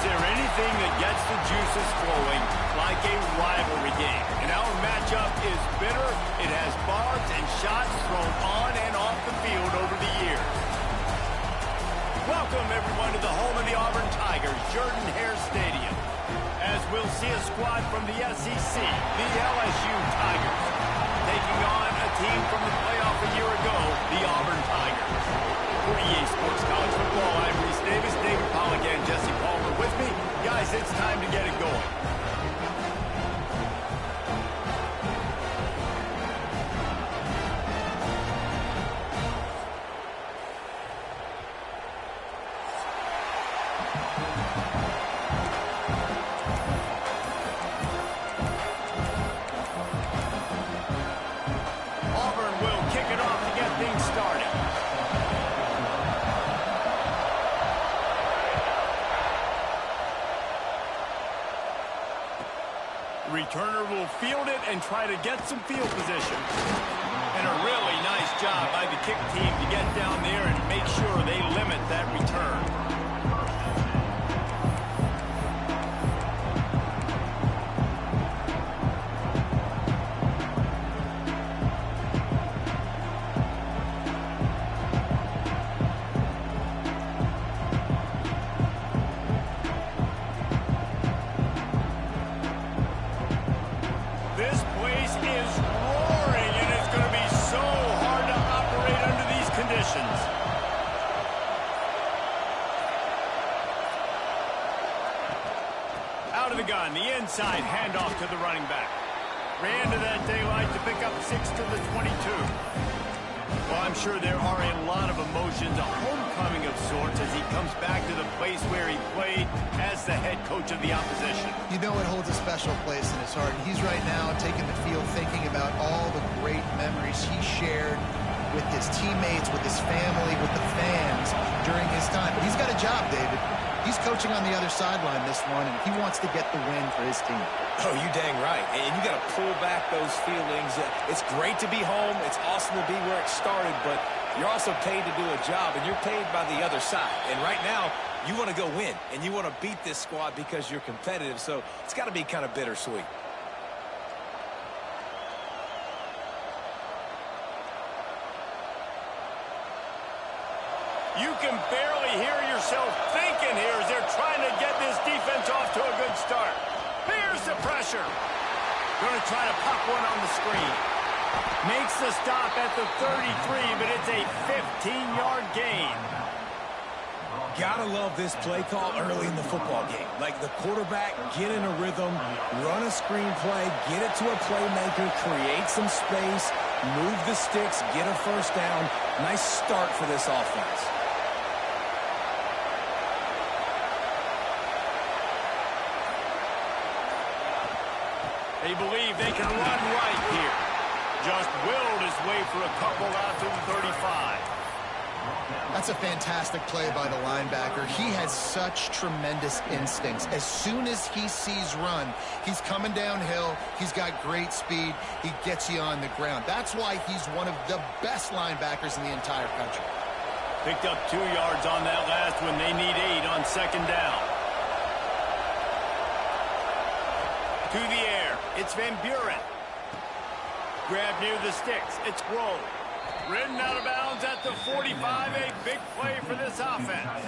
there anything that gets the juices flowing like a rivalry game? And our matchup is bitter. It has barbs and shots thrown on and off the field over the years. Welcome, everyone, to the home of the Auburn Tigers, Jordan-Hare Stadium, as we'll see a squad from the SEC, the LSU Tigers, taking on a team from the playoff a year ago, the Auburn Tigers. For EA Sports College Football, I'm Reese Davis, David Pollack, and Jesse Palmer with me. Guys, it's time to get it going. Auburn will kick it off to get things started. Returner will field it and try to get some field position. And a really nice job by the kick team to get down there and make sure they limit that return. This place is roaring, and it's going to be so hard to operate under these conditions. Out of the gun, the inside handoff to the running back. Ran to that daylight to pick up 6 to the 22. Well, I'm sure there are a lot of emotions, a homecoming of sorts as he comes back to the place where he played as the head coach of the opposition. You know it holds a special place in his heart. He's right now taking the field thinking about all the great memories he shared with his teammates, with his family, with the fans during his time. But he's got a job, David. He's coaching on the other sideline this one, and he wants to get the win for his team. Oh, you dang right. And you got to pull back those feelings. It's great to be home. It's awesome to be where it started, but you're also paid to do a job, and you're paid by the other side. And right now, you want to go win, and you want to beat this squad because you're competitive, so it's got to be kind of bittersweet. You can barely hear yourself thinking here as they're trying to get this defense off to a good start. Here's the pressure. Going to try to pop one on the screen. Makes the stop at the 33, but it's a 15-yard gain. Gotta love this play call early in the football game. Like the quarterback, get in a rhythm, run a screen play, get it to a playmaker, create some space, move the sticks, get a first down. Nice start for this offense. They believe they can run right here. Just willed his way for a couple out to the 35. That's a fantastic play by the linebacker. He has such tremendous instincts. As soon as he sees run, he's coming downhill. He's got great speed. He gets you on the ground. That's why he's one of the best linebackers in the entire country. Picked up 2 yards on that last one. They need 8 on second down. To the air. It's Van Buren. Grab near the sticks. It's Grove. Ridden out of bounds at the 45. A big play for this offense.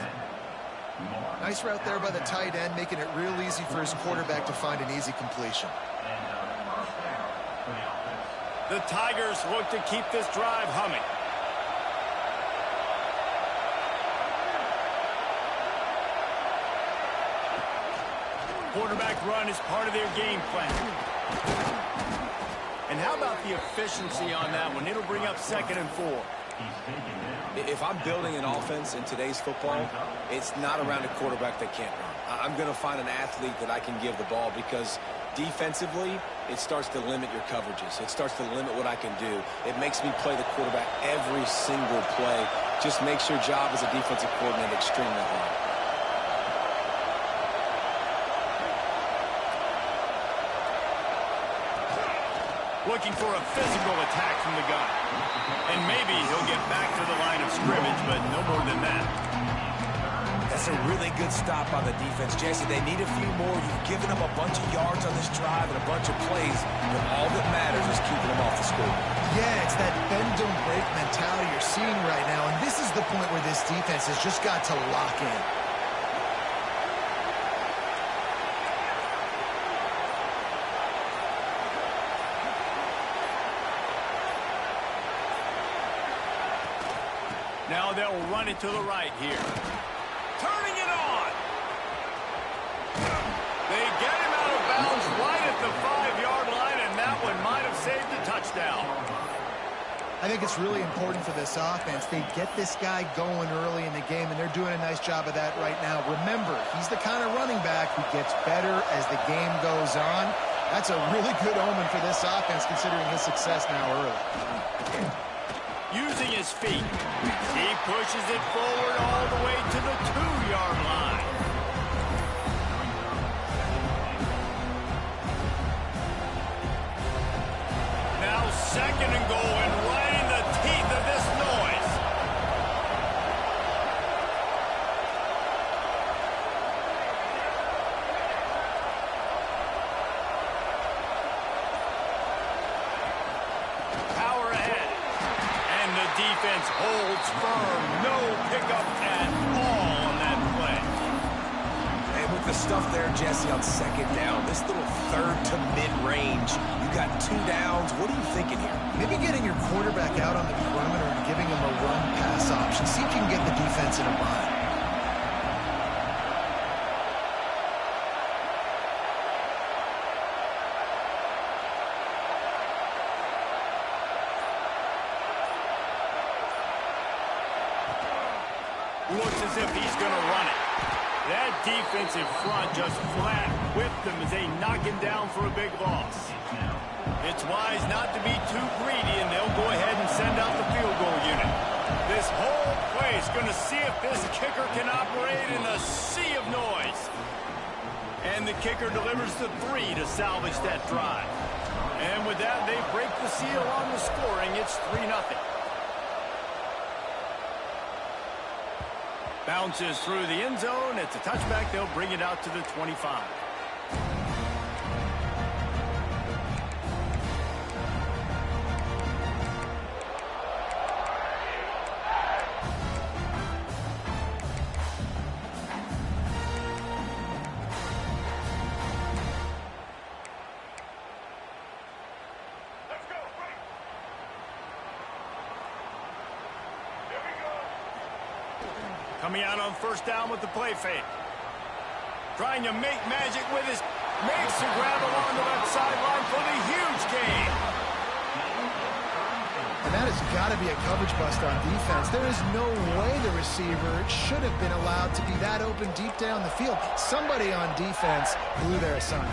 Nice route there by the tight end, making it real easy for his quarterback to find an easy completion. The Tigers look to keep this drive humming. Quarterback run is part of their game plan. And how about the efficiency on that one? It'll bring up 2nd and 4. If I'm building an offense in today's football, it's not around a quarterback that can't run. I'm going to find an athlete that I can give the ball because defensively, it starts to limit your coverages. It starts to limit what I can do. It makes me play the quarterback every single play. Just makes your job as a defensive coordinator extremely hard. Looking for a physical attack from the gun. And maybe he'll get back to the line of scrimmage, but no more than that. That's That's a really good stop by the defense. Jesse, they need a few more. You've given them a bunch of yards on this drive and a bunch of plays, but all that matters is keeping them off the score. Yeah, it's that bend, don't break mentality you're seeing right now, and this is the point where this defense has just got to lock in. Now they'll run it to the right here. Turning it on. They get him out of bounds right at the 5-yard line, and that one might have saved the touchdown. I think it's really important for this offense. They get this guy going early in the game, and they're doing a nice job of that right now. Remember, he's the kind of running back who gets better as the game goes on. That's a really good omen for this offense, considering his success now early. Using his feet, he pushes it forward all the way to the 2-yard line. Now 2nd and goal, and right in the teeth of this noise. Power ahead. And the defense holds firm. No pickup at all on that play. And with the stuff there, Jesse, on 2nd down, this little 3rd to mid-range, you got 2 downs. What are you thinking here? Maybe getting your quarterback out on the perimeter and giving him a run-pass option. See if you can get the defense in a bind. Looks as if he's going to run it. That defensive front just flat whipped them as they knock him down for a big loss. It's wise not to be too greedy, and they'll go ahead and send out the field goal unit. This whole play is going to see if this kicker can operate in a sea of noise. And the kicker delivers the 3 to salvage that drive. And with that, they break the seal on the scoring. It's 3-0. Bounces through the end zone. It's a touchback. They'll bring it out to the 25. Coming out on 1st down with the play fake. Trying to make magic with his... Makes a grab along the left sideline for the huge gain. And that has got to be a coverage bust on defense. There is no way the receiver should have been allowed to be that open deep down the field. Somebody on defense blew their assignment.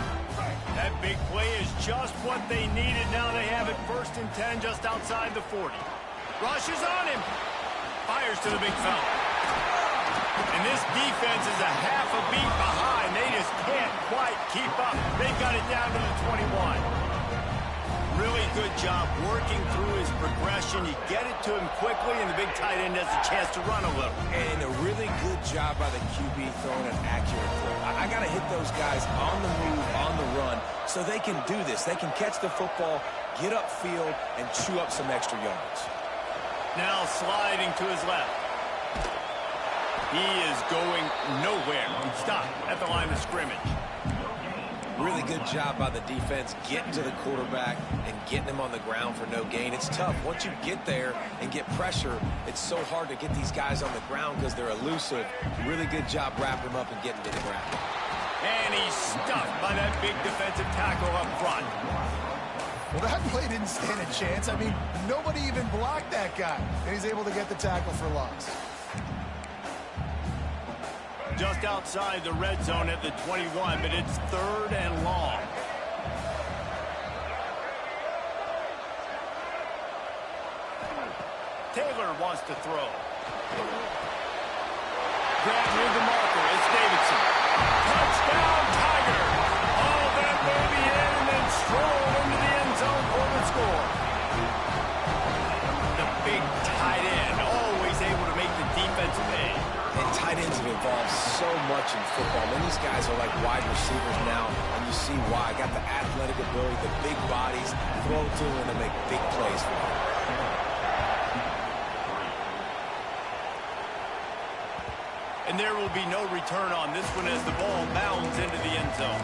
That big play is just what they needed. Now they have it 1st and 10 just outside the 40. Rushes on him. Fires to the big fella. And this defense is a half a beat behind. They just can't quite keep up. They got it down to the 21. Really good job working through his progression. You get it to him quickly, and the big tight end has a chance to run a little. And a really good job by the QB throwing an accurate throw. I got to hit those guys on the move, on the run, so they can do this. They can catch the football, get upfield, and chew up some extra yards. Now sliding to his left. He is going nowhere. Stop at the line of scrimmage. Really good job by the defense getting to the quarterback and getting him on the ground for no gain. It's tough. Once you get there and get pressure, it's so hard to get these guys on the ground because they're elusive. Really good job wrapping him up and getting to the ground. And he's stuffed by that big defensive tackle up front. Well, that play didn't stand a chance. I mean, nobody even blocked that guy. And he's able to get the tackle for loss. Just outside the red zone at the 21, but it's 3rd and long. Taylor wants to throw. Grabbed with the marker. It's Davidson. Touchdown, Tiger. All that baby in and then stroll into the end zone for the score. The big tight end, always able to make the defensive pay. And tight ends have evolved so much in football. And these guys are like wide receivers now, and you see why. Got the athletic ability, the big bodies, throw to them, and they make big plays for them. And there will be no return on this one as the ball bounds into the end zone.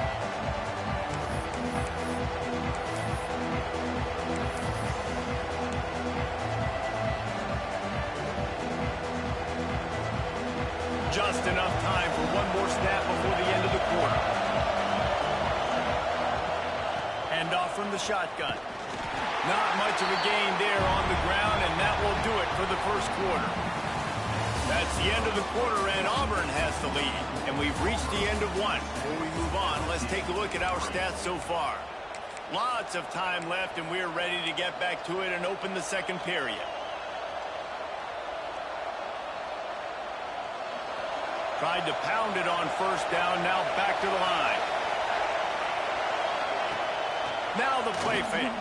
Just enough time for one more snap before the end of the quarter. Hand off from the shotgun. Not much of a gain there on the ground, and that will do it for the first quarter. That's the end of the quarter, and Auburn has the lead. And we've reached the end of one. Before we move on, let's take a look at our stats so far. Lots of time left, and we're ready to get back to it and open the second period. Tried to pound it on first down, now back to the line. Now the play fake.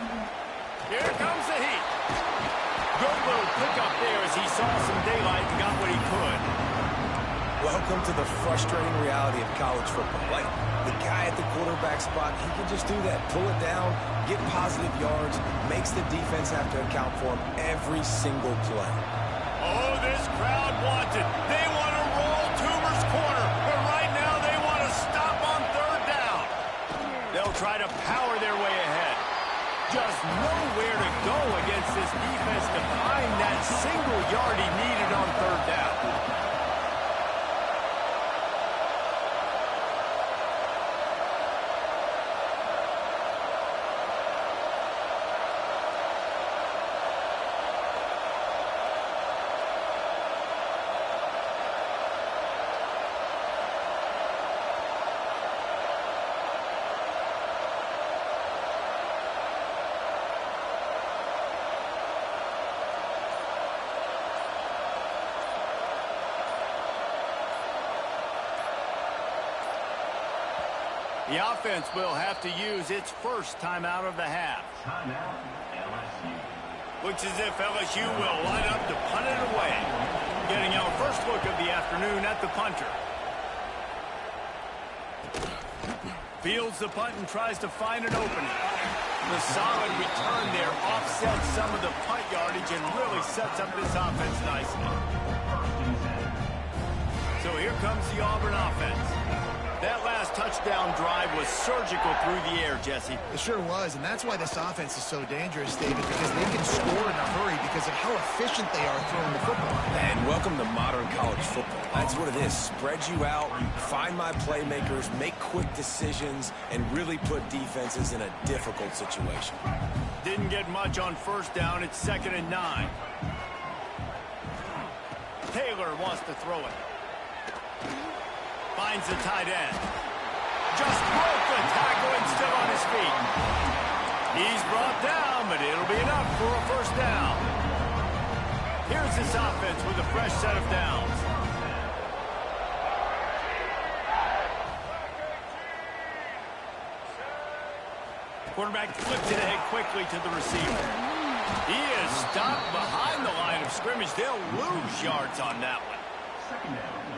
Here comes the heat. Good little pickup there as he saw some daylight and got what he could. Welcome to the frustrating reality of college football. Like, the guy at the quarterback spot, he can just do that. Pull it down, get positive yards, makes the defense have to account for him every single play. Oh, this crowd wants it. They want to roll Toomer's corner, but right now they want to stop on third down. They'll try to power their way ahead. Just nowhere to go against this defense to find that single yard he needed on third down. The offense will have to use its first timeout of the half. Timeout, LSU. Looks as if LSU will line up to punt it away. Getting our first look of the afternoon at the punter. Fields the punt and tries to find an opening. The solid return there offsets some of the punt yardage and really sets up this offense nicely. So here comes the Auburn offense. That last touchdown drive was surgical through the air, Jesse. It sure was, and that's why this offense is so dangerous, David, because they can score in a hurry because of how efficient they are throwing the football. And welcome to modern college football. That's what it is. Spread you out, find my playmakers, make quick decisions, and really put defenses in a difficult situation. Didn't get much on first down. It's 2nd and 9. Taylor wants to throw it. Finds the tight end. Just broke the tackle and still on his feet. He's brought down, but it'll be enough for a first down. Here's this offense with a fresh set of downs. Quarterback flips it ahead quickly to the receiver. He is stopped behind the line of scrimmage. They'll lose yards on that one.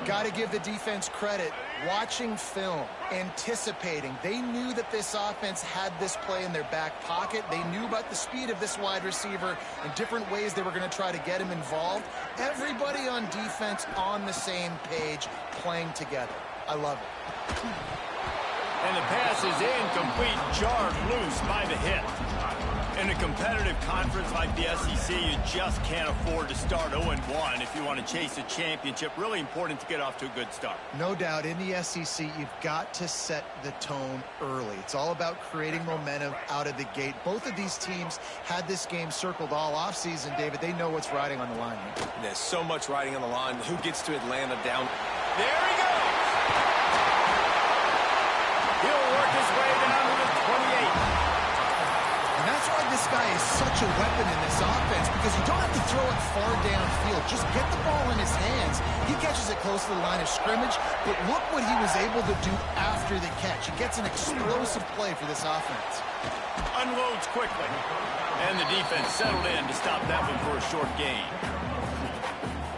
Got to give the defense credit. Watching film, anticipating. They knew that this offense had this play in their back pocket. They knew about the speed of this wide receiver and different ways they were going to try to get him involved. Everybody on defense on the same page, playing together. I love it. And the pass is incomplete, jarred loose by the hit. In a competitive conference like the SEC, you just can't afford to start 0-1 if you want to chase a championship. Really important to get off to a good start. No doubt, in the SEC, you've got to set the tone early. It's all about creating momentum out of the gate. Both of these teams had this game circled all offseason, David. They know what's riding on the line here. There's so much riding on the line. Who gets to Atlanta down? There he goes! He'll work his way down to the 28. And that's why this guy is such a weapon in this offense, because you don't have to throw it far downfield. Just get the ball in his hands. He catches it close to the line of scrimmage, but look what he was able to do after the catch. He gets an explosive play for this offense. Unloads quickly. And the defense settled in to stop that one for a short gain.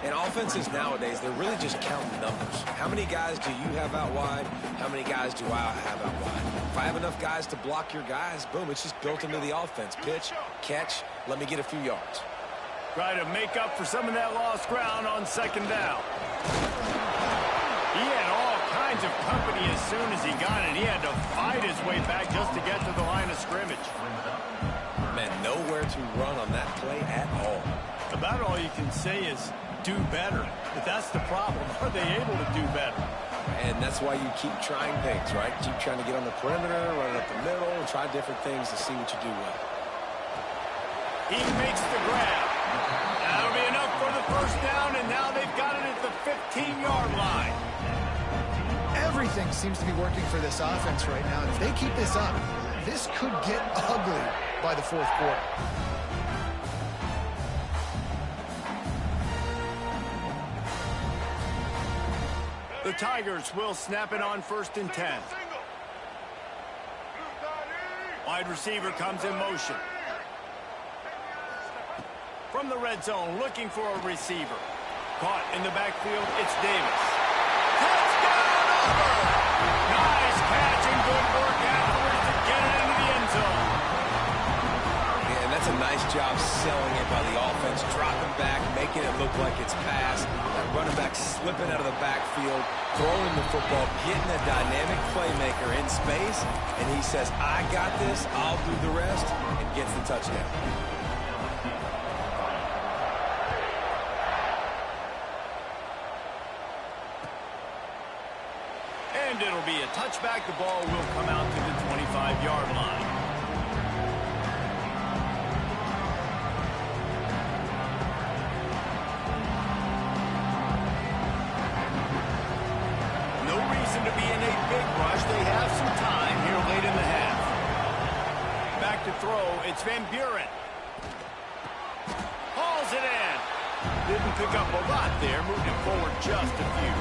And And offenses nowadays, they're really just counting numbers. How many guys do you have out wide? How many guys do I have out wide? If I have enough guys to block your guys, boom, it's just built into the offense. Pitch, catch, let me get a few yards. Try to make up for some of that lost ground on second down. He had all kinds of company as soon as he got it. He had to fight his way back just to get to the line of scrimmage. Man, nowhere to run on that play at all. About all you can say is do better. But that's the problem. Are they able to do better? And that's why you keep trying things, right? Keep trying to get on the perimeter, run up the middle, and try different things to see what you do well. He makes the grab. That'll be enough for the first down, and now they've got it at the 15-yard line. Everything seems to be working for this offense right now. And if they keep this up, this could get ugly by the fourth quarter. The Tigers will snap it on 1st and 10. Wide receiver comes in motion. From the red zone, looking for a receiver. Caught in the backfield, it's Davis. Touchdown, Auburn! Nice catch and good work afterwards to get it into the end zone. Yeah, and that's a nice job selling it by the offense, dropping back, making it look like it's passed. That running back slipping out of the backfield, throwing the football, getting a dynamic playmaker in space, and he says, I got this, I'll do the rest, and gets the touchdown. And it'll be a touchback. The ball will come out to the 25-yard line. No reason to be in a big rush. They have some time here late in the half. Back to throw. It's Van Buren. Hauls it in. Didn't pick up a lot there. Moved it forward just a few.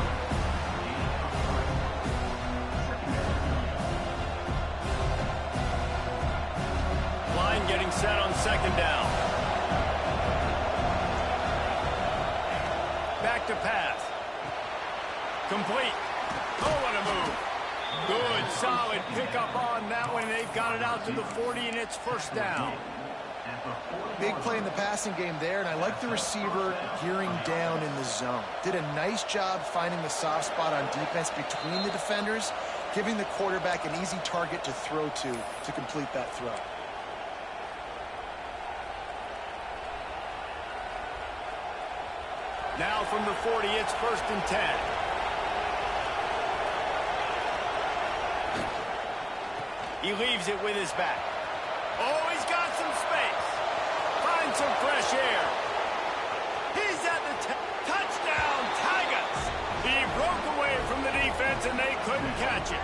Getting set on second down. Back to pass. Complete. Oh, what a move. Good, solid pickup on that one. They've got it out to the 40, and it's first down. Big play in the passing game there, and I like the receiver gearing down in the zone. Did a nice job finding the soft spot on defense between the defenders, giving the quarterback an easy target to throw to complete that throw. Now from the 40, it's 1st and 10. He leaves it with his back. Oh, he's got some space. Finds some fresh air. He's at the touchdown, Tigers. He broke away from the defense, and they couldn't catch it.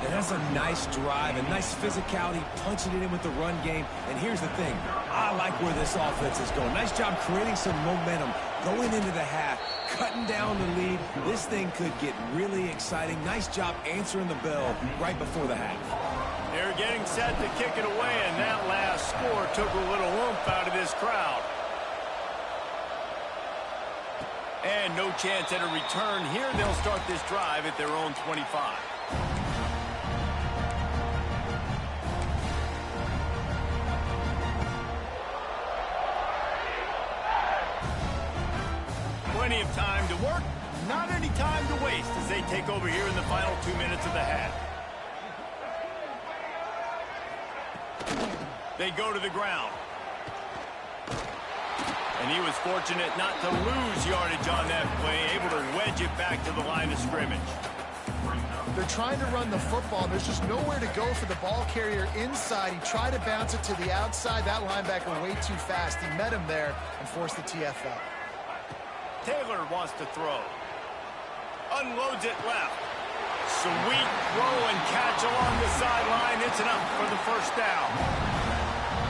And that's a nice drive, a nice physicality, punching it in with the run game. And here's the thing. I like where this offense is going. Nice job creating some momentum, going into the half, cutting down the lead. This thing could get really exciting. Nice job answering the bell right before the half. They're getting set to kick it away, and that last score took a little oomph out of this crowd. And no chance at a return here. They'll start this drive at their own 25. Plenty of time to work, not any time to waste as they take over here in the final 2 minutes of the half. They go to the ground. And he was fortunate not to lose yardage on that play, able to wedge it back to the line of scrimmage. They're trying to run the football. There's just nowhere to go for the ball carrier inside. He tried to bounce it to the outside. That linebacker way too fast. He met him there and forced the TFL. Taylor wants to throw. Unloads it left. Sweet throw and catch along the sideline. It's enough for the first down.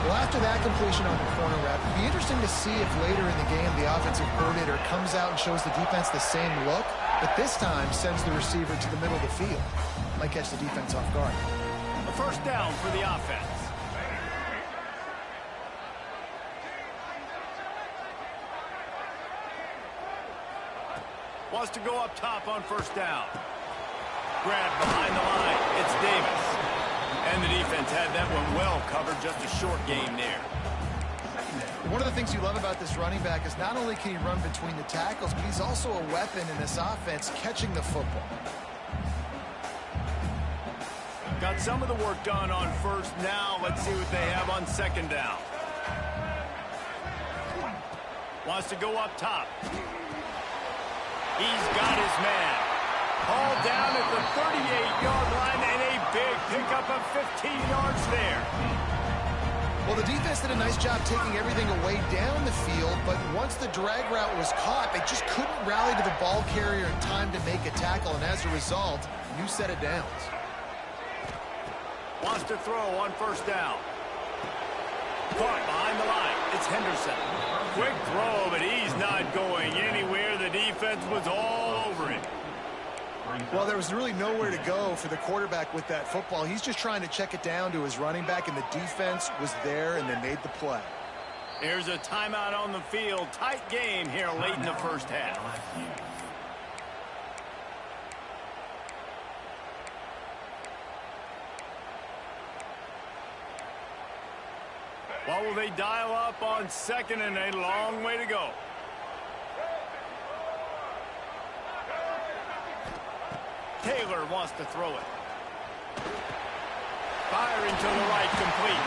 Well, after that completion on the corner route, it'd be interesting to see if later in the game the offensive coordinator comes out and shows the defense the same look, but this time sends the receiver to the middle of the field. Might catch the defense off guard. A first down for the offense. Wants to go up top on first down. Grab behind the line. It's Davis. And the defense had that one well covered. Just a short game there. One of the things you love about this running back is not only can he run between the tackles, but he's also a weapon in this offense catching the football. Got some of the work done on first. Now let's see what they have on second down. Wants to go up top. He's got his man. Hauled down at the 38-yard line and a big pickup of 15 yards there. Well, the defense did a nice job taking everything away down the field, but once the drag route was caught, they just couldn't rally to the ball carrier in time to make a tackle, and as a result, new set of downs. Wants to throw on first down. Caught behind the line. It's Henderson. Quick throw, but he's not going anywhere. The defense was all over it. Well, there was really nowhere to go for the quarterback with that football. He's just trying to check it down to his running back, and the defense was there, and they made the play. There's a timeout on the field. Tight game here late in the first half. What will they dial up on second, and a long way to go? Taylor wants to throw it. Firing to the right, complete.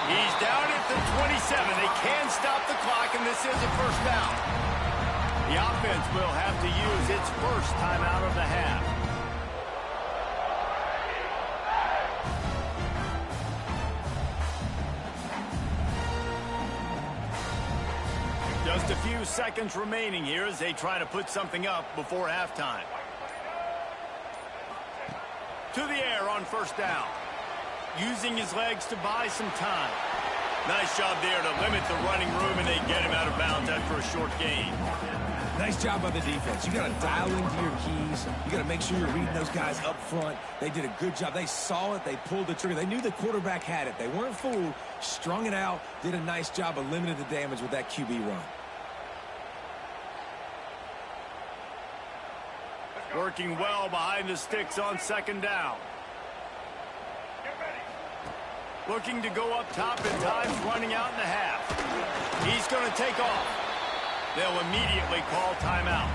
He's down at the 27. They can stop the clock, and this is a first down. The offense will have to use its first timeout of the half. Just a few seconds remaining here as they try to put something up before halftime. To the air on first down. Using his legs to buy some time. Nice job there to limit the running room, and they get him out of bounds after a short gain. Nice job by the defense. You got to dial into your keys. You got to make sure you're reading those guys up front. They did a good job. They saw it. They pulled the trigger. They knew the quarterback had it. They weren't fooled. Strung it out. Did a nice job of limiting the damage with that QB run. Working well behind the sticks on second down. Looking to go up top at times, running out in the half. He's going to take off. They'll immediately call timeout.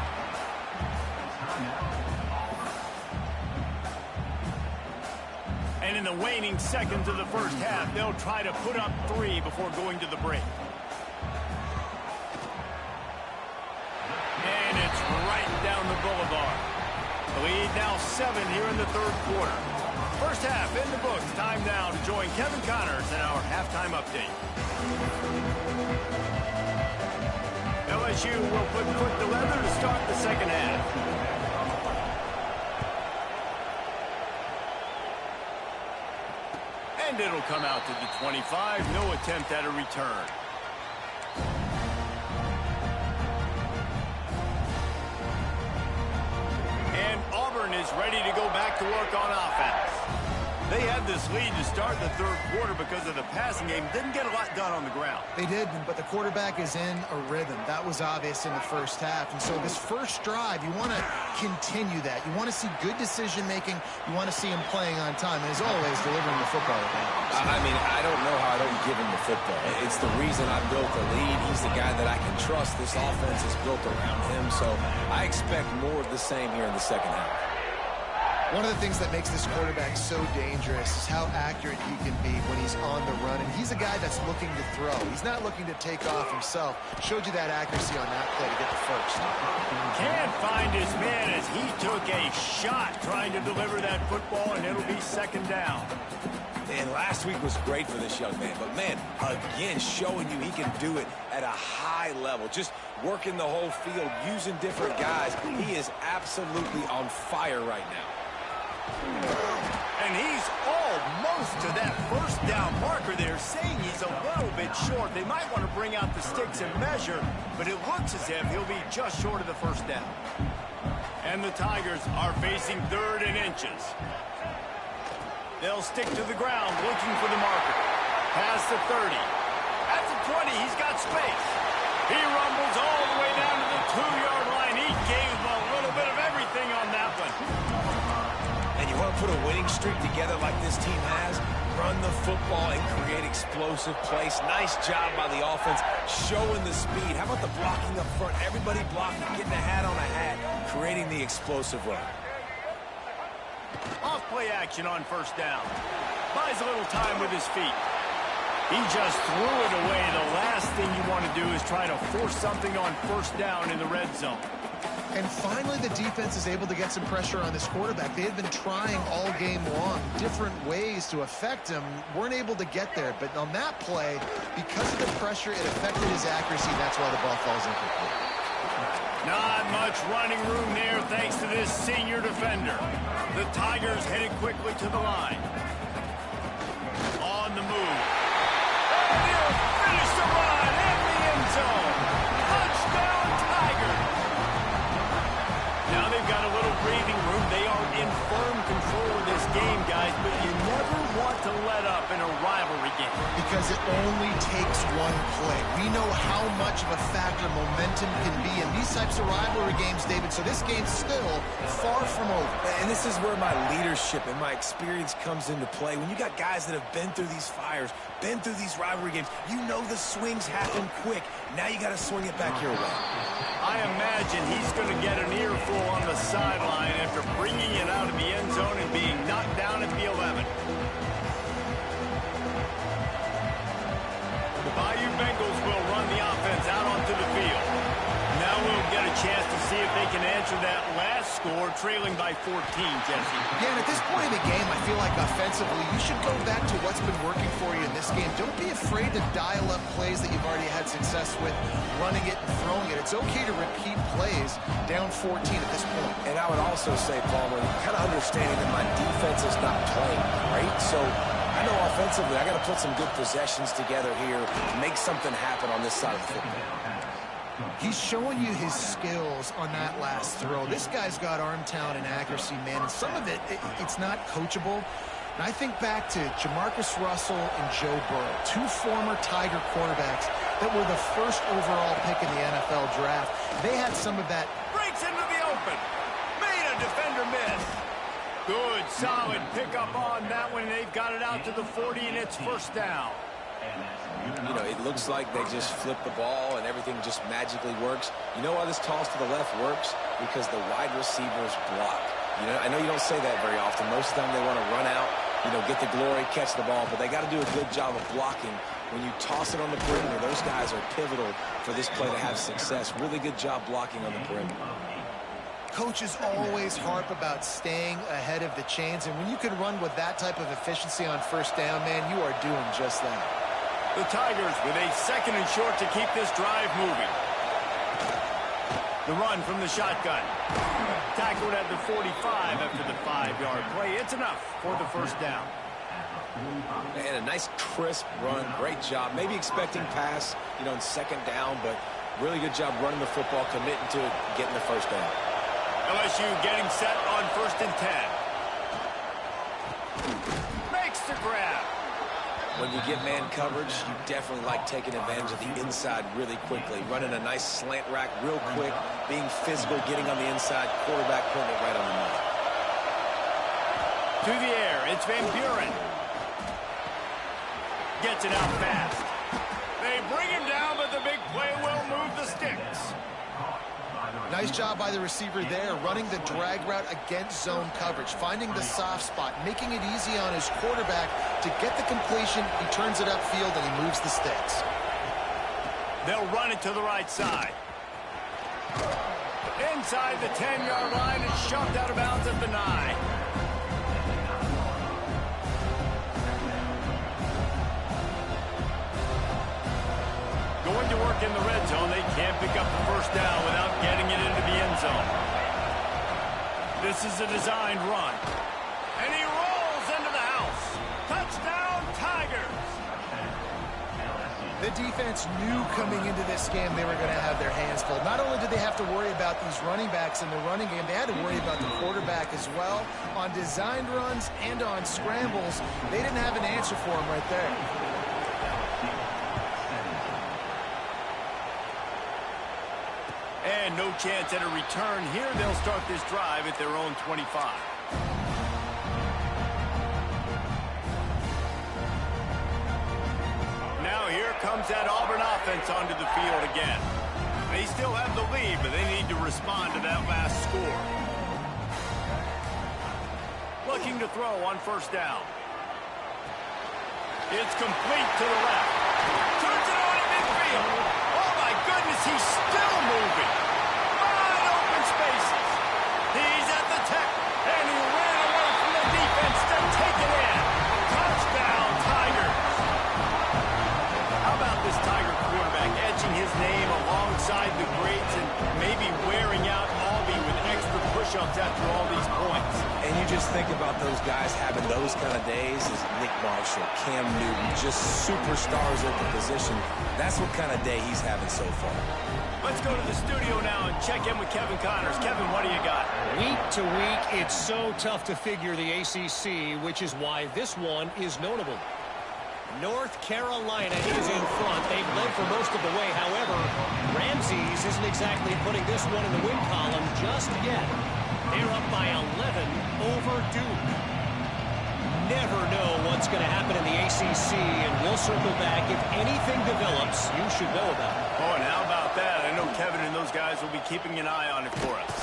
And in the waning seconds of the first half, they'll try to put up 3 before going to the break. And it's right down the boulevard. The lead now 7 here in the third quarter. First half in the books. Time now to join Kevin Connors in our halftime update. LSU will put foot to leather to start the second half. And it'll come out to the 25. No attempt at a return. And Auburn is ready to go back to work on offense. They had this lead to start the third quarter because of the passing game. Didn't get a lot done on the ground. They did, but the quarterback is in a rhythm. That was obvious in the first half. And so this first drive, you want to continue that. You want to see good decision-making. You want to see him playing on time. And as always, delivering the football. I mean, I don't know how I don't give him the football. It's the reason I built the lead. He's the guy that I can trust. This offense is built around him. So I expect more of the same here in the second half. One of the things that makes this quarterback so dangerous is how accurate he can be when he's on the run. And he's a guy that's looking to throw. He's not looking to take off himself. Showed you that accuracy on that play to get the first. Can't find his man as he took a shot trying to deliver that football, and it'll be second down. And last week was great for this young man. But, man, again, showing you he can do it at a high level. Just working the whole field, using different guys. He is absolutely on fire right now. And he's almost to that first down marker there, saying he's a little bit short. They might want to bring out the sticks and measure, but it looks as if he'll be just short of the first down. And the Tigers are facing 3rd and inches. They'll stick to the ground looking for the marker. Past the 30. At the 20, he's got space. He rumbles all the way down to the 2-yard line. He gave a little put a winning streak together like this team has, run the football and create explosive plays. Nice job by the offense, showing the speed. How about the blocking up front? Everybody blocking, getting a hat on a hat, creating the explosive run. Off play action on first down. Buys a little time with his feet. He just threw it away. The last thing you want to do is try to force something on first down in the red zone. And finally, the defense is able to get some pressure on this quarterback. They had been trying all game long, different ways to affect him, weren't able to get there. But on that play, because of the pressure, it affected his accuracy. That's why the ball falls incomplete. Not much running room there thanks to this senior defender. The Tigers headed quickly to the line. On the move. And he'll finish the run in the end zone. Touchdown, Tigers. Now they've got a little breathing room. They are in firm control of this game, guys, but you never want to let up in a rivalry game. Because it only takes one play. We know how much of a factor momentum can be in these types of rivalry games, David, so this game's still far from over. And this is where my leadership and my experience comes into play. When you got guys that have been through these fires, been through these rivalry games, you know the swings happen quick. Now you got to swing it back your way. I imagine he's going to get an earful on the sideline after bringing it out of the end zone and being knocked down at the 11. The Bayou Bengals will run the offense out onto the field. Now we'll get a chance to see if they can answer that last score, trailing by 14, Jesse. Yeah, and at this point in the game, I feel like offensively, you should go back to what's been working for you in this game. Don't be afraid to dial up plays that you've already had success with, running it and throwing it. It's okay to repeat plays down 14 at this point. And I would also say, Palmer, kind of understanding that my defense is not playing great, so I know offensively I got to put some good possessions together here to make something happen on this side of the football. He's showing you his skills on that last throw. This guy's got arm talent and accuracy, man, and some of it's not coachable. And I think back to Jamarcus Russell and Joe Burrow, two former Tiger quarterbacks that were the first overall pick in the NFL draft. They had some of that. Breaks into the open. Made a defender miss. Good, solid pickup on that one. They've got it out to the 40, and it's first down. You know, it looks like they just flip the ball and everything just magically works. You know why this toss to the left works? Because the wide receivers block. You know, I know you don't say that very often. Most of the time they want to run out, you know, get the glory, catch the ball, but they got to do a good job of blocking. When you toss it on the perimeter, those guys are pivotal for this play to have success. Really good job blocking on the perimeter. Coaches always harp about staying ahead of the chains, and when you can run with that type of efficiency on first down, man, you are doing just that. The Tigers with a second and short to keep this drive moving. The run from the shotgun. Tackled at the 45 after the 5-yard play. It's enough for the first down. And a nice crisp run. Great job. Maybe expecting pass, you know, in second down, but really good job running the football, committing to it, getting the first down. LSU getting set on first and 10. Makes the grab. When you get man coverage, you definitely like taking advantage of the inside really quickly. Running a nice slant rack real quick, being physical, getting on the inside, quarterback putting it right on the money. To the air, it's Van Buren. Gets it out fast. They bring him down, but the big play will move the sticks. Nice job by the receiver there, running the drag route against zone coverage, finding the soft spot, making it easy on his quarterback to get the completion. He turns it upfield, and he moves the sticks. They'll run it to the right side. Inside the 10-yard line, it's shoved out of bounds at the 9. Going to work in the red zone. They can't pick up the first down without getting it into the end zone. This is a designed run. And he rolls into the house. Touchdown, Tigers. The defense knew coming into this game they were going to have their hands full. Not only did they have to worry about these running backs in the running game, they had to worry about the quarterback as well. On designed runs and on scrambles, they didn't have an answer for him right there. And no chance at a return here. They'll start this drive at their own 25. offense onto the field again. They still have the lead, but they need to respond to that last score. Looking to throw on first down. It's complete to the left. Turns it on in midfield. Oh, my goodness, he's still moving. Wide open spaces. He's at the tech, and he ran away from the defense to take it in. Touchdown, Tigers. How about this Tiger quarterback etching his name alongside the greats and maybe wearing out Albie with extra push-ups after all these points? And you just think about those guys having those kind of days as Nick Marshall, Cam Newton, just superstars at the position. That's what kind of day he's having so far. Let's go to the studio now and check in with Kevin Connors. Kevin, what do you got? Week to week, it's so tough to figure the ACC, which is why this one is notable. North Carolina is in front. They've led for most of the way. However, Ramses isn't exactly putting this one in the win column just yet. They're up by 11 over Duke. Never know what's going to happen in the ACC, and we'll circle back. If anything develops, you should know about it. Oh, and how about that? I know Kevin and those guys will be keeping an eye on it for us.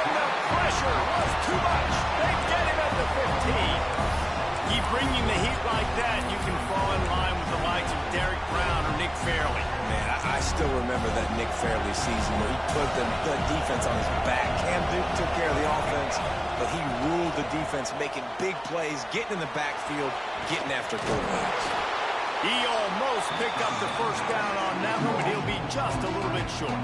And the pressure was too much. They get him at the 15. Keep bringing the heat like that, you can fall in line with the likes of Derek Brown or Nick Fairley. Man, I still remember that Nick Fairley season where he put the defense on his back. Cam Newton took care of the offense, but he ruled the defense, making big plays, getting in the backfield, getting after quarterbacks. He almost picked up the first down on that one, but he'll be just a little bit short.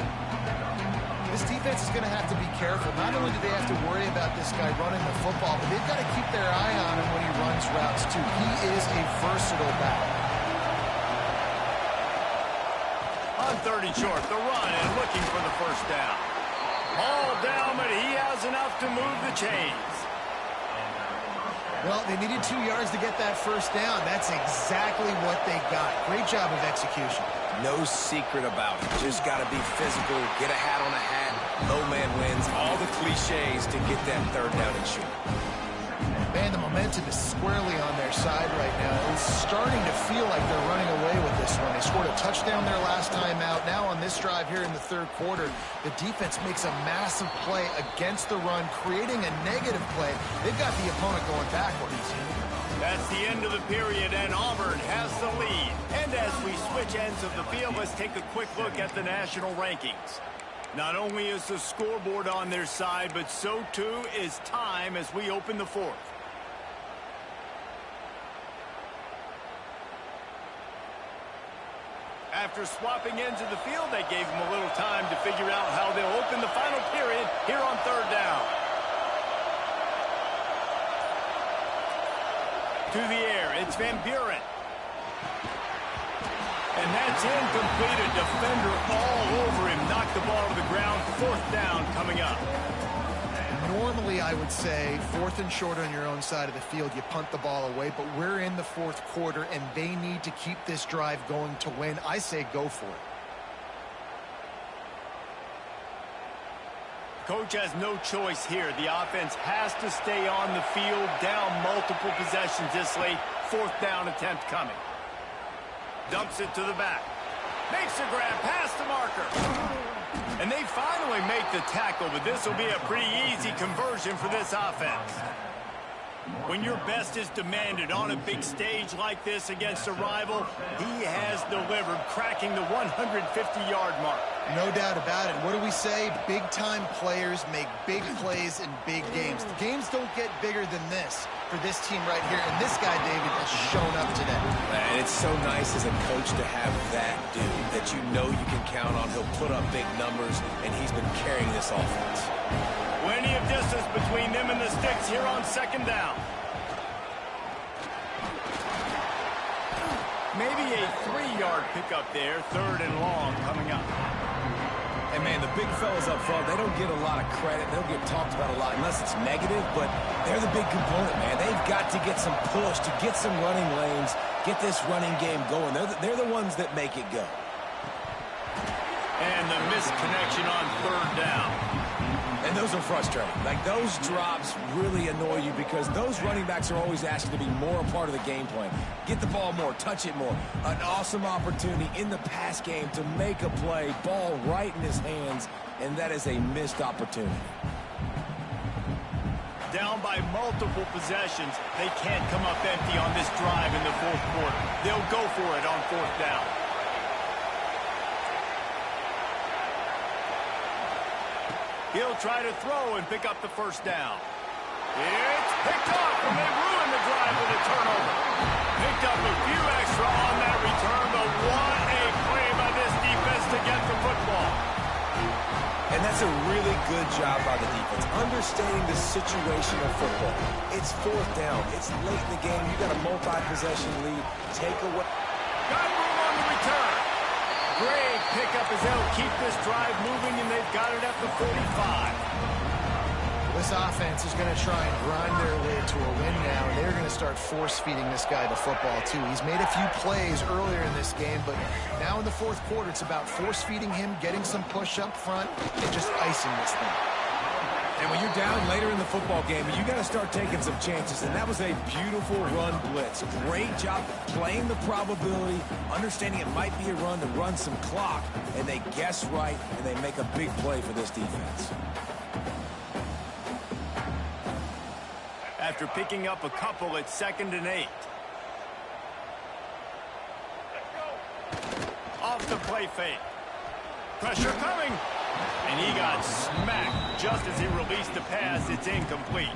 This defense is going to have to be careful. Not only do they have to worry about this guy running the football, but they've got to keep their eye on him when he runs routes, too. He is a versatile back. On 30 short, the run and looking for the first down. All down, but he has enough to move the chains. Well, they needed 2 yards to get that first down. That's exactly what they got. Great job of execution. No secret about it. Just got to be physical, get a hat on a hat, low man wins, all the cliches to get that third down and shoot. Man, the momentum is squarely on their side right now. It's starting to feel like they're running away with this one. They scored a touchdown their last time out. Now on this drive here in the third quarter, the defense makes a massive play against the run, creating a negative play. They've got the opponent going backwards. That's the end of the period, and Auburn has the lead. And as we switch ends of the field, let's take a quick look at the national rankings. Not only is the scoreboard on their side, but so too is time as we open the fourth. After swapping ends of the field, they gave them a little time to figure out how they'll open the final period here on third down. To the air, it's Van Buren. And that's incomplete. A defender all over him. Knocked the ball to the ground. Fourth down coming up. Normally, I would say fourth and short on your own side of the field, you punt the ball away, but we're in the fourth quarter, and they need to keep this drive going to win. I say go for it. Coach has no choice here. The offense has to stay on the field, down multiple possessions this late. Fourth down attempt coming. Dumps it to the back. Makes a grab past the marker. And they finally make the tackle, but this will be a pretty easy conversion for this offense. When your best is demanded on a big stage like this against a rival, he has delivered, cracking the 150-yard mark. No doubt about it. What do we say? Big-time players make big plays in big games. The games don't get bigger than this for this team right here, and this guy, David, has shown up today. And it's so nice as a coach to have that dude that you know you can count on. He'll put up big numbers, and he's been carrying this offense. Plenty of distance between them and the sticks here on second down. Maybe a 3-yard pickup there, third and long coming up. And, man, the big fellas up front, they don't get a lot of credit. They don't get talked about a lot unless it's negative, but they're the big component, man. They've got to get some push, to get some running lanes, get this running game going. They're the ones that make it go. And the missed connection on third down. And those are frustrating. Like, those drops really annoy you because those running backs are always asking to be more a part of the game plan. Get the ball more, touch it more. An awesome opportunity in the pass game to make a play, ball right in his hands, and that is a missed opportunity. Down by multiple possessions, they can't come up empty on this drive in the fourth quarter. They'll go for it on fourth down. He'll try to throw and pick up the first down. It's picked up, and they ruin the drive with a turnover. Picked up a few extra on that return, but what a play by this defense to get the football. And that's a really good job by the defense, understanding the situation of football. It's fourth down. It's late in the game. You got a multi-possession lead. Take away. Got room on the return. Great pickup as they'll keep this drive moving, and they've got it at the 45. This offense is going to try and grind their way to a win now, and they're going to start force-feeding this guy the football, too. He's made a few plays earlier in this game, but now in the fourth quarter, it's about force-feeding him, getting some push up front, and just icing this thing. And when you're down later in the football game, you got to start taking some chances. And that was a beautiful run blitz. Great job playing the probability, understanding it might be a run to run some clock. And they guess right, and they make a big play for this defense. After picking up a couple at 2nd and 8. Off the play fake. Pressure coming. And he got smacked just as he released the pass. It's incomplete.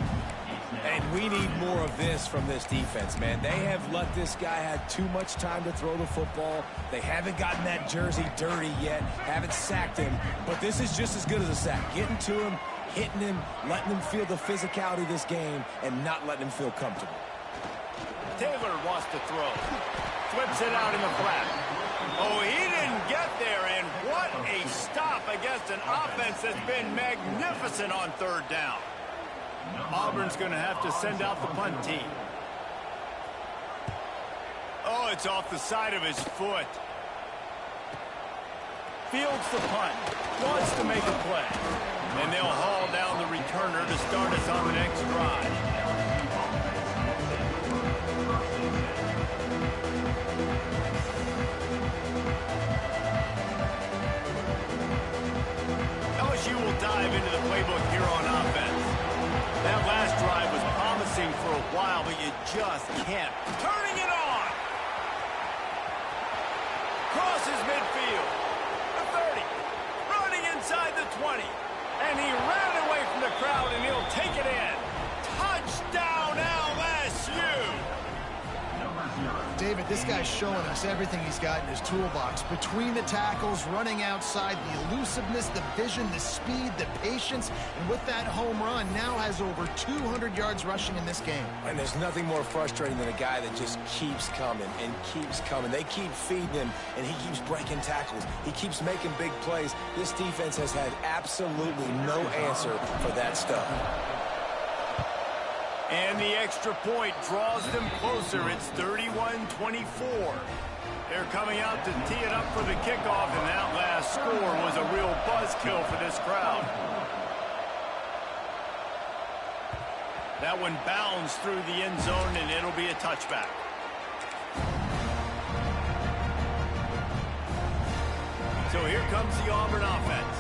And we need more of this from this defense, man. They have let this guy have too much time to throw the football. They haven't gotten that jersey dirty yet, haven't sacked him. But this is just as good as a sack. Getting to him, hitting him, letting him feel the physicality of this game, and not letting him feel comfortable. Taylor wants to throw. Flips it out in the flat. Oh, he didn't get there, and what a stop against an offense that's been magnificent on third down. Auburn's going to have to send out the punt team. Oh, it's off the side of his foot. Fields the punt. Wants to make a play. And they'll haul down the returner to start us on the next drive. LSU will dive into the playbook here on offense. That last drive was promising for a while, but you just can't. Turning it on! Crosses midfield. The 30. Running inside the 20. And he ran away from the crowd, and he'll take it in. Touchdown, LSU! David, this guy's showing us everything he's got in his toolbox. Between the tackles, running outside, the elusiveness, the vision, the speed, the patience, and with that home run, now has over 200 yards rushing in this game. And there's nothing more frustrating than a guy that just keeps coming and keeps coming. They keep feeding him, and he keeps breaking tackles. He keeps making big plays. This defense has had absolutely no answer for that stuff. And the extra point draws them closer. It's 31-24. They're coming out to tee it up for the kickoff, and that last score was a real buzzkill for this crowd. That one bounds through the end zone, and it'll be a touchback. So here comes the Auburn offense.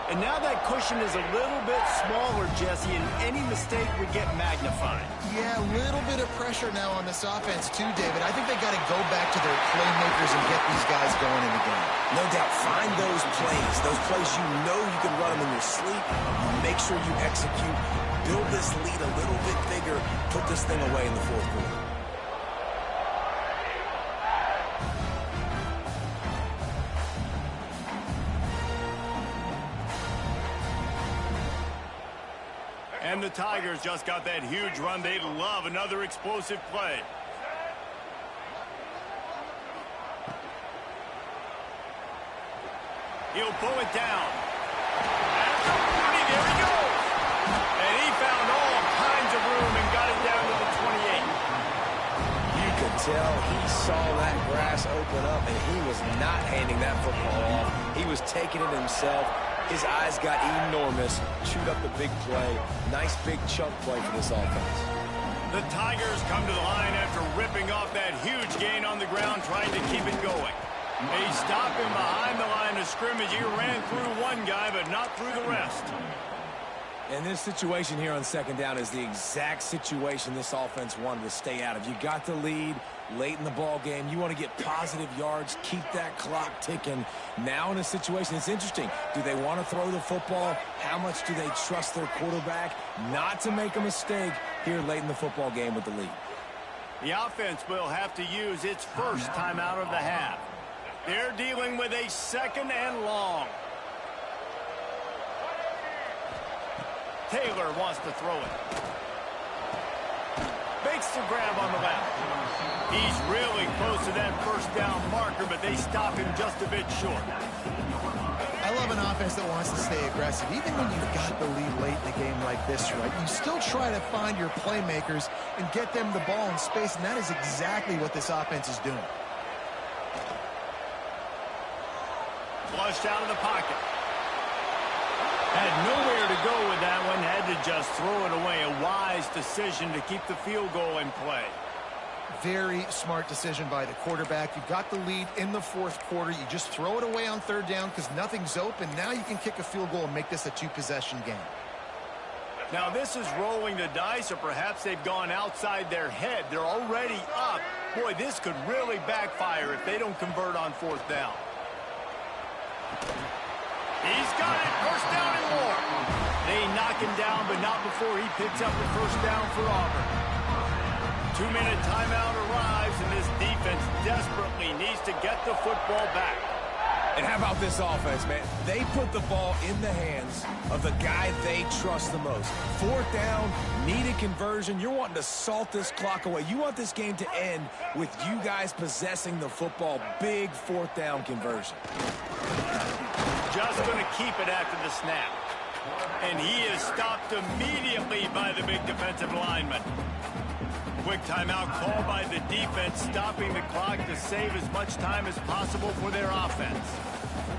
And now that cushion is a little bit smaller, Jesse, and any mistake would get magnified. Yeah, a little bit of pressure now on this offense too, David. I think they got to go back to their playmakers and get these guys going in the game. No doubt, find those plays you know you can run them in your sleep. Make sure you execute. Build this lead a little bit bigger. Put this thing away in the fourth quarter. And the Tigers just got that huge run. They'd love another explosive play. He'll pull it down. At the 40, there he goes. And he found all kinds of room and got it down to the 28. You could tell he saw that grass open up, and he was not handing that football off. He was taking it himself. His eyes got enormous, chewed up the big play. Nice big chunk play for this offense. The Tigers come to the line after ripping off that huge gain on the ground, trying to keep it going. They stop him behind the line of scrimmage. He ran through one guy, but not through the rest. And this situation here on second down is the exact situation this offense wanted to stay out of. You got the lead late in the ball game. You want to get positive yards, keep that clock ticking. Now in a situation, it's interesting. Do they want to throw the football? How much do they trust their quarterback not to make a mistake here late in the football game with the lead? The offense will have to use its first timeout of the half. They're dealing with a second and long. Taylor wants to throw it. Makes the grab on the left. He's really close to that first down marker, but they stop him just a bit short. I love an offense that wants to stay aggressive. Even when you've got the lead late in the game like this, right, you still try to find your playmakers and get them the ball in space, and that is exactly what this offense is doing. Flushed out of the pocket. Had nowhere to go with that one. Had to just throw it away. A wise decision to keep the field goal in play. Very smart decision by the quarterback. You've got the lead in the fourth quarter. You just throw it away on third down because nothing's open. Now you can kick a field goal and make this a two-possession game. Now this is rolling the dice, or perhaps they've gone outside their head. They're already up. Boy, this could really backfire if they don't convert on fourth down. He's got it. First down and more. They knock him down, but not before he picks up the first down for Auburn. 2-minute timeout arrives, and this defense desperately needs to get the football back. And how about this offense, man? They put the ball in the hands of the guy they trust the most. Fourth down, needed conversion. You're wanting to salt this clock away. You want this game to end with you guys possessing the football. Big fourth down conversion. Just going to keep it after the snap. And he is stopped immediately by the big defensive lineman. Quick timeout called by the defense, stopping the clock to save as much time as possible for their offense.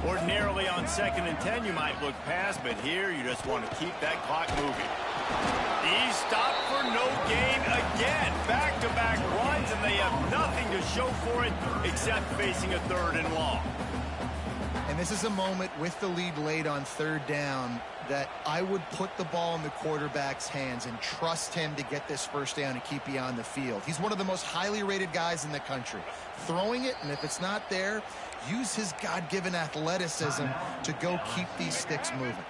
Ordinarily on 2nd and 10, you might look past, but here you just want to keep that clock moving. He's stopped for no gain again. Back-to-back runs, and they have nothing to show for it except facing a third and long. And this is a moment with the lead late on third down that I would put the ball in the quarterback's hands and trust him to get this first down and keep you on the field. He's one of the most highly rated guys in the country. Throwing it, and if it's not there, use his God-given athleticism to go keep these sticks moving.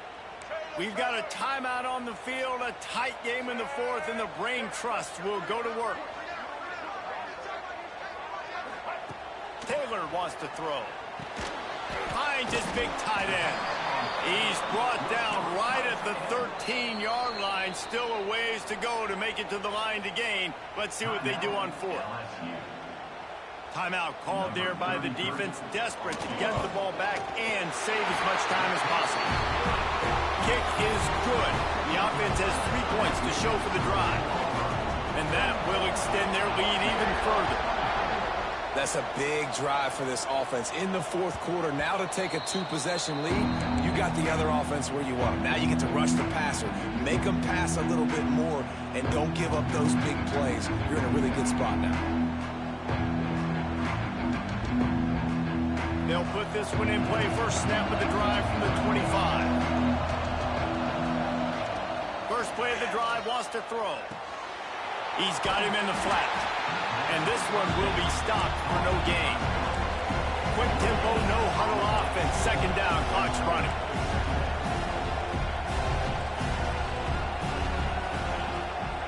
We've got a timeout on the field, a tight game in the fourth, and the brain trust will go to work. Taylor wants to throw. Finds his big tight end. He's brought down right at the 13-yard line. Still a ways to go to make it to the line to gain. Let's see what they do on fourth. Timeout called there by the defense, desperate to get the ball back and save as much time as possible. Kick is good. The offense has 3 points to show for the drive. And that will extend their lead even further. That's a big drive for this offense in the fourth quarter. Now to take a two-possession lead, you got the other offense where you want them. Now you get to rush the passer, make them pass a little bit more, and don't give up those big plays. You're in a really good spot now. They'll put this one in play. First snap of the drive from the 25. First play of the drive, wants to throw. He's got him in the flat. And this one will be stopped for no gain. Quick tempo, no huddle offense. Second down, clock's running.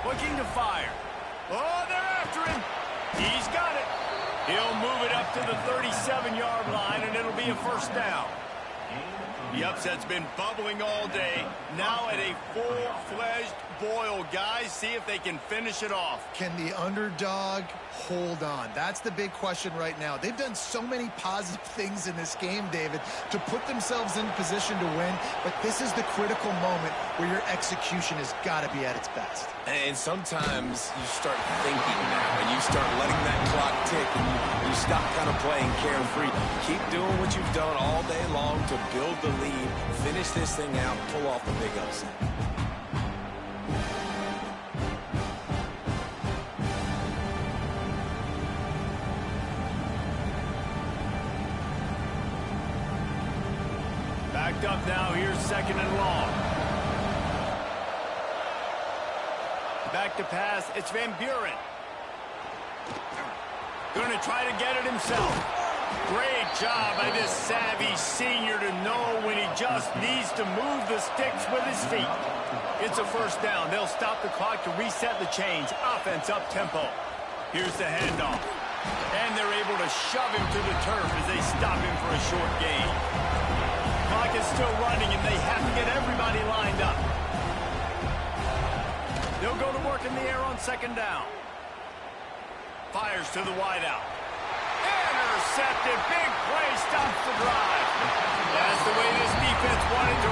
Looking to fire. Oh, they're after him. He's got it. He'll move it up to the 37-yard line, and it'll be a first down. The upset's been bubbling all day. Now at a full-fledged boil. Guys, see if they can finish it off. Can the underdog hold on? That's the big question right now. They've done so many positive things in this game, David, to put themselves in position to win, but this is the critical moment where your execution has got to be at its best. And sometimes you start thinking now, and you start letting that clock tick, and you stop kind of playing carefree. Keep doing what you've done all day long to build the lead, finish this thing out, pull off the big upset. Backed up now, here's second and long. Back to pass, it's Van Buren. Going to try to get it himself. Great job by this savvy senior to know when he just needs to move the sticks with his feet. It's a first down. They'll stop the clock to reset the chains. Offense up tempo. Here's the handoff. And they're able to shove him to the turf as they stop him for a short gain. Clock is still running, and they have to get everybody lined up. They'll go to work in the air on second down. Fires to the wideout. Intercepted. Big play. Stops the drive. That's the way this defense wanted to